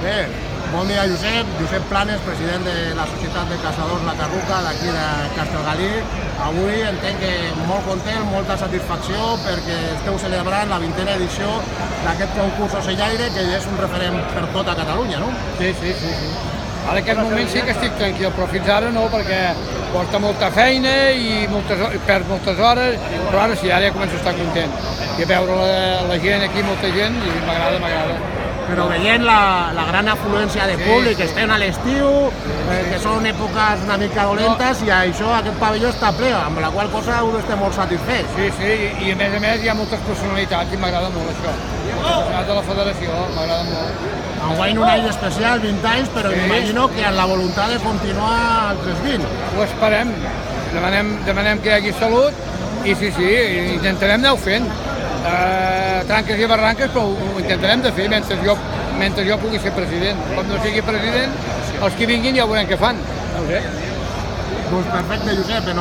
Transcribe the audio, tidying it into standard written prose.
Bé, bon dia Josep, Josep Planes, president de la Societat de Caçadors La Carruca d'aquí de Castellgalí. Avui entenc que molt content, molta satisfacció perquè esteu celebrant la 20a edició d'aquest concurs ocellaire que és un referent per tota Catalunya, no? Sí. Ara en aquest moment sí que estic tranquil, però fins ara no, perquè porta molta feina i perd moltes hores, però ara sí, ara ja començo a estar content. I a veure la gent aquí, molta gent, i m'agrada. Però veient la gran afluència de públic, que estem a l'estiu, que són èpoques una mica dolentes, i això, aquest pavelló està ple, amb la qual cosa heu d'estar molt satisfets. Sí, i a més hi ha moltes personalitats i m'agrada molt això. Les personalitats de la federació, m'agrada molt. Enguany un any especial, 20 anys, però m'imagino que amb la voluntat de continuar altres 20. Ho esperem, demanem que hi hagi salut, i sí, intentarem anar-ho fent. Tranques i barranques, però ho intentarem de fer mentre jo pugui ser president. Quan no sigui president, els que vinguin ja veurem què fan. No ho sé. Doncs perfecte, Josep.